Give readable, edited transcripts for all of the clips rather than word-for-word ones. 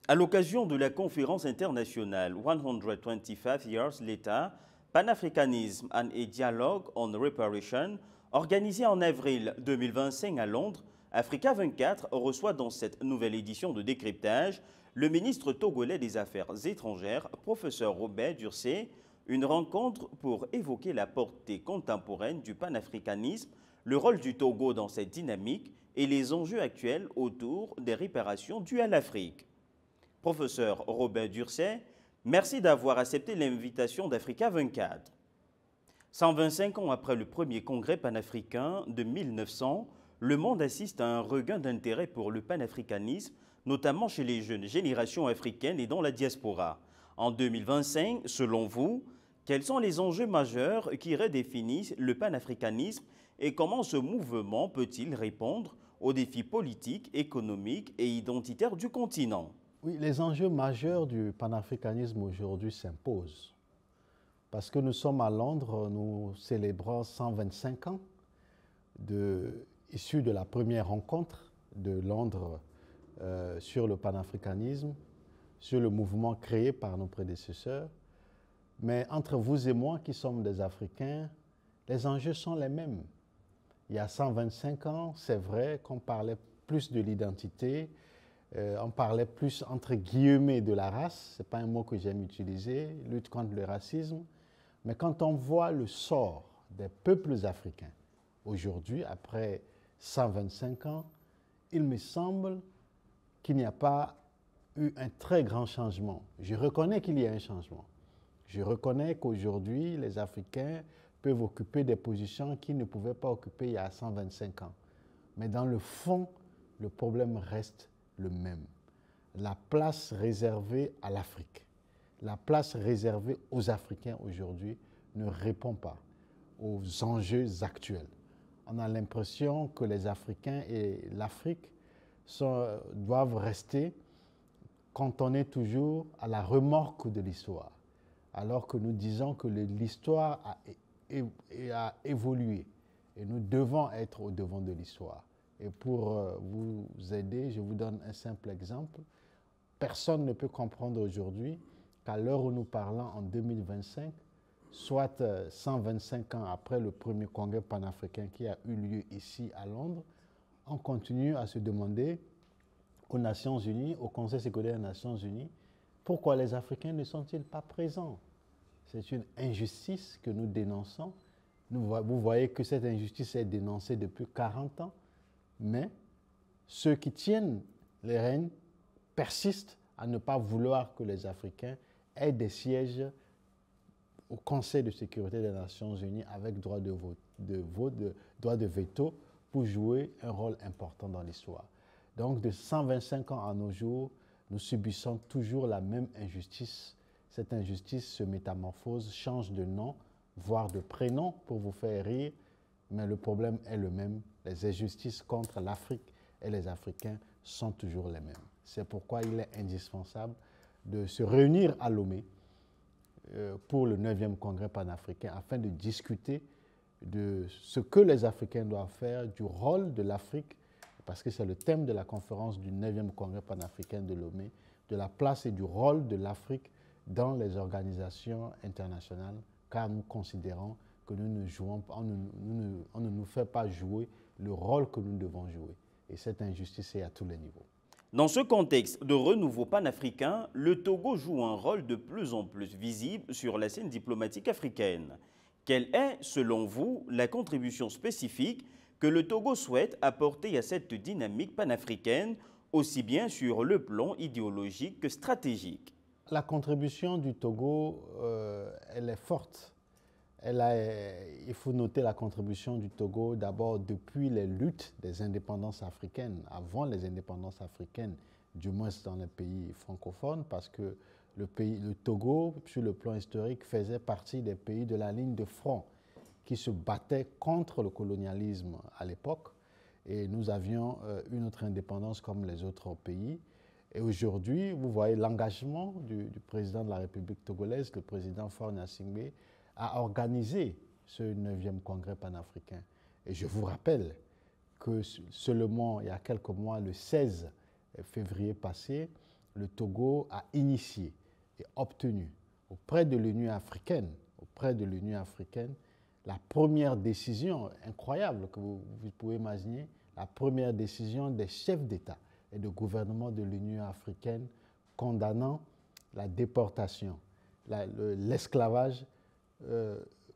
À l'occasion de la conférence internationale 125 Years Later, Pan-Africanism and a Dialogue on Reparation, organisée en avril 2025 à Londres, Africa 24 reçoit dans cette nouvelle édition de décryptage le ministre togolais des Affaires étrangères, professeur Robert Dursé, une rencontre pour évoquer la portée contemporaine du panafricanisme, le rôle du Togo dans cette dynamique et les enjeux actuels autour des réparations dues à l'Afrique. Professeur Robert Dursé, merci d'avoir accepté l'invitation d'Africa 24. 125 ans après le premier congrès panafricain de 1900, le monde assiste à un regain d'intérêt pour le panafricanisme, notamment chez les jeunes générations africaines et dans la diaspora. En 2025, selon vous, quels sont les enjeux majeurs qui redéfinissent le panafricanisme et comment ce mouvement peut-il répondre aux défis politiques, économiques et identitaires du continent? Oui, les enjeux majeurs du panafricanisme aujourd'hui s'imposent. Parce que nous sommes à Londres, nous célébrons 125 ans issus de la première rencontre de Londres sur le panafricanisme, sur le mouvement créé par nos prédécesseurs. Mais entre vous et moi qui sommes des Africains, les enjeux sont les mêmes. Il y a 125 ans, c'est vrai qu'on parlait plus de l'identité, on parlait plus entre guillemets de la race, ce n'est pas un mot que j'aime utiliser, lutte contre le racisme. Mais quand on voit le sort des peuples africains aujourd'hui, après 125 ans, il me semble qu'il n'y a pas eu un très grand changement. Je reconnais qu'il y a un changement. Je reconnais qu'aujourd'hui, les Africains peuvent occuper des positions qu'ils ne pouvaient pas occuper il y a 125 ans. Mais dans le fond, le problème reste le même. La place réservée à l'Afrique, la place réservée aux Africains aujourd'hui ne répond pas aux enjeux actuels. On a l'impression que les Africains et l'Afrique doivent rester cantonnés toujours à la remorque de l'histoire, alors que nous disons que l'histoire a évolué et nous devons être au devant de l'histoire. Et pour vous aider, je vous donne un simple exemple. Personne ne peut comprendre aujourd'hui qu'à l'heure où nous parlons en 2025, soit 125 ans après le premier congrès panafricain qui a eu lieu ici à Londres, on continue à se demander aux Nations Unies, au Conseil sécuritaire des Nations Unies, pourquoi les Africains ne sont-ils pas présents? C'est une injustice que nous dénonçons. Vous voyez que cette injustice est dénoncée depuis 40 ans, mais ceux qui tiennent les rênes persistent à ne pas vouloir que les Africains aient des sièges au Conseil de sécurité des Nations Unies avec droit de veto pour jouer un rôle important dans l'histoire. Donc de 125 ans à nos jours, nous subissons toujours la même injustice. Cette injustice se métamorphose, change de nom, voire de prénom pour vous faire rire, mais le problème est le même. Les injustices contre l'Afrique et les Africains sont toujours les mêmes. C'est pourquoi il est indispensable de se réunir à Lomé pour le 9e congrès panafricain afin de discuter de ce que les Africains doivent faire, du rôle de l'Afrique, parce que c'est le thème de la conférence du 9e congrès panafricain de Lomé, de la place et du rôle de l'Afrique dans les organisations internationales, car nous considérons que nous ne jouons pas, on ne nous fait pas jouer le rôle que nous devons jouer. Et cette injustice est à tous les niveaux. Dans ce contexte de renouveau panafricain, le Togo joue un rôle de plus en plus visible sur la scène diplomatique africaine. Quelle est, selon vous, la contribution spécifique que le Togo souhaite apporter à cette dynamique panafricaine, aussi bien sur le plan idéologique que stratégique? La contribution du Togo, elle est forte. Il faut noter la contribution du Togo d'abord depuis les luttes des indépendances africaines, avant les indépendances africaines, du moins dans les pays francophones, parce que le Togo, sur le plan historique, faisait partie des pays de la ligne de front qui se battaient contre le colonialisme à l'époque. Et nous avions une autre indépendance comme les autres pays. Et aujourd'hui, vous voyez l'engagement du président de la République togolaise, le président Faure Gnassingbé, à organiser ce 9e congrès panafricain. Et je vous rappelle que seulement il y a quelques mois, le 16 février passé, le Togo a initié et obtenu auprès de l'Union africaine, la première décision incroyable que vous pouvez imaginer, la première décision des chefs d'État et de gouvernement de l'Union africaine condamnant la déportation, l'esclavage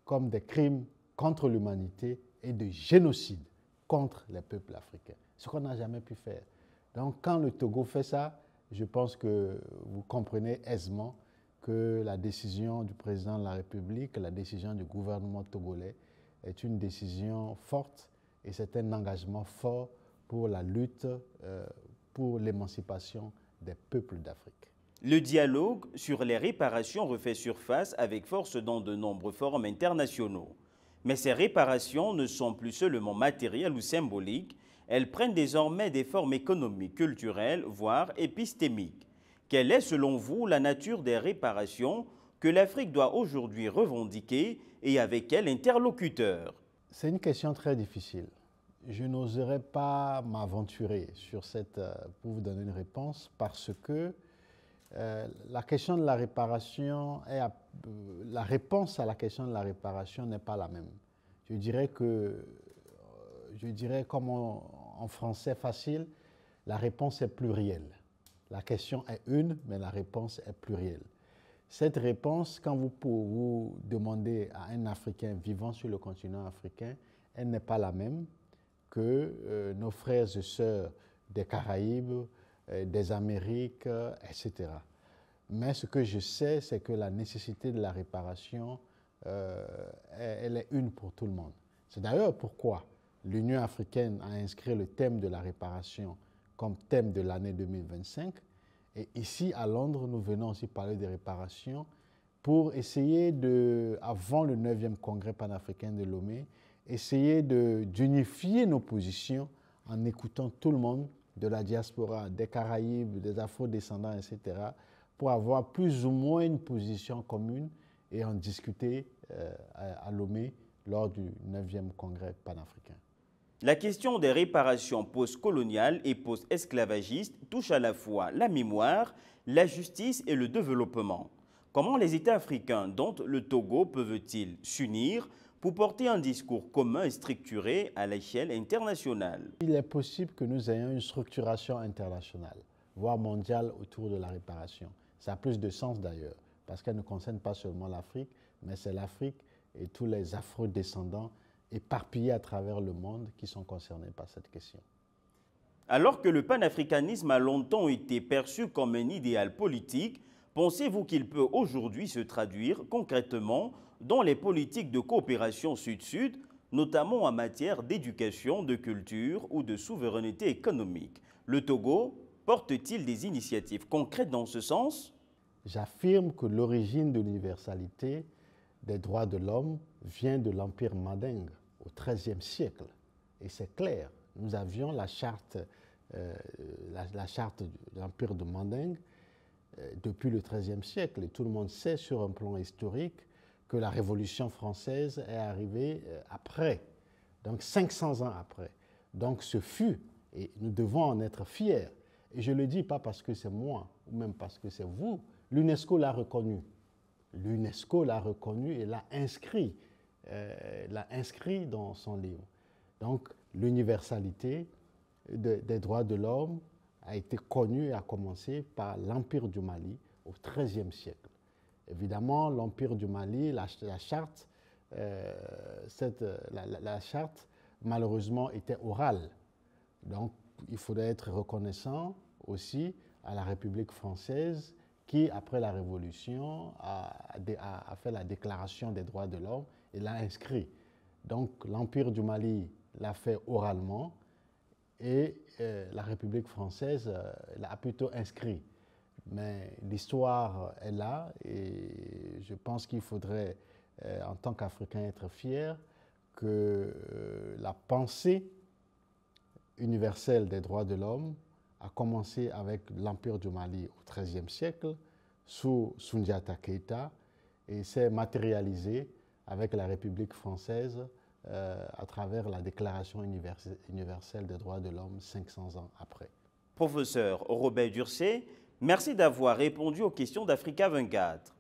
comme des crimes contre l'humanité et de génocide contre les peuples africains. Ce qu'on n'a jamais pu faire. Donc quand le Togo fait ça, je pense que vous comprenez aisément que la décision du président de la République, la décision du gouvernement togolais est une décision forte et c'est un engagement fort pour la lutte pour l'émancipation des peuples d'Afrique. Le dialogue sur les réparations refait surface avec force dans de nombreux forums internationaux. Mais ces réparations ne sont plus seulement matérielles ou symboliques, elles prennent désormais des formes économiques, culturelles, voire épistémiques. Quelle est selon vous la nature des réparations que l'Afrique doit aujourd'hui revendiquer et avec quel interlocuteur? C'est une question très difficile. Je n'oserais pas m'aventurer sur pour vous donner une réponse parce que la question de la réparation, la réponse à la question de la réparation n'est pas la même. Je dirais comme en français facile, la réponse est plurielle. La question est une, mais la réponse est plurielle. Cette réponse, quand vous demandez à un Africain vivant sur le continent africain, elle n'est pas la même que nos frères et sœurs des Caraïbes, des Amériques, etc. Mais ce que je sais, c'est que la nécessité de la réparation, elle est une pour tout le monde. C'est d'ailleurs pourquoi l'Union africaine a inscrit le thème de la réparation comme thème de l'année 2025. Et ici, à Londres, nous venons aussi parler des réparations pour essayer avant le 9e congrès panafricain de Lomé, essayer d'unifier nos positions en écoutant tout le monde de la diaspora, des Caraïbes, des Afro-descendants, etc., pour avoir plus ou moins une position commune et en discuter à Lomé lors du 9e congrès panafricain. La question des réparations post-coloniales et post-esclavagistes touche à la fois la mémoire, la justice et le développement. Comment les États africains, dont le Togo, peuvent-ils s'unir pour porter un discours commun et structuré à l'échelle internationale? Il est possible que nous ayons une structuration internationale, voire mondiale, autour de la réparation. Ça a plus de sens d'ailleurs, parce qu'elle ne concerne pas seulement l'Afrique, mais c'est l'Afrique et tous les afro-descendants éparpillés à travers le monde qui sont concernés par cette question. Alors que le panafricanisme a longtemps été perçu comme un idéal politique, pensez-vous qu'il peut aujourd'hui se traduire concrètement dans les politiques de coopération sud-sud, notamment en matière d'éducation, de culture ou de souveraineté économique? Le Togo porte-t-il des initiatives concrètes dans ce sens? J'affirme que l'origine de l'universalité des droits de l'homme vient de l'Empire mandingue au XIIIe siècle. Et c'est clair, nous avions la charte de l'Empire de Mandingue depuis le XIIIe siècle. Et tout le monde sait sur un plan historique que la Révolution française est arrivée après, donc 500 ans après. Donc ce fut, et nous devons en être fiers. Et je ne le dis pas parce que c'est moi, ou même parce que c'est vous, l'UNESCO l'a reconnu. L'UNESCO l'a reconnu et l'a inscrit dans son livre. Donc l'universalité des droits de l'homme a été connue et a commencé par l'Empire du Mali au XIIIe siècle. Évidemment, l'Empire du Mali, la charte, malheureusement, était orale. Donc il faudrait être reconnaissant aussi à la République française qui, après la Révolution, a fait la Déclaration des droits de l'homme et l'a inscrit. Donc l'Empire du Mali l'a fait oralement et la République française l'a plutôt inscrit. Mais l'histoire est là et je pense qu'il faudrait, en tant qu'Africain, être fier que la pensée universelle des droits de l'homme a commencé avec l'Empire du Mali au XIIIe siècle, sous Soundiata Keïta, et s'est matérialisé avec la République française à travers la Déclaration universelle des droits de l'homme 500 ans après. Professeur Robert Dursé, Merci d'avoir répondu aux questions d'Africa 24.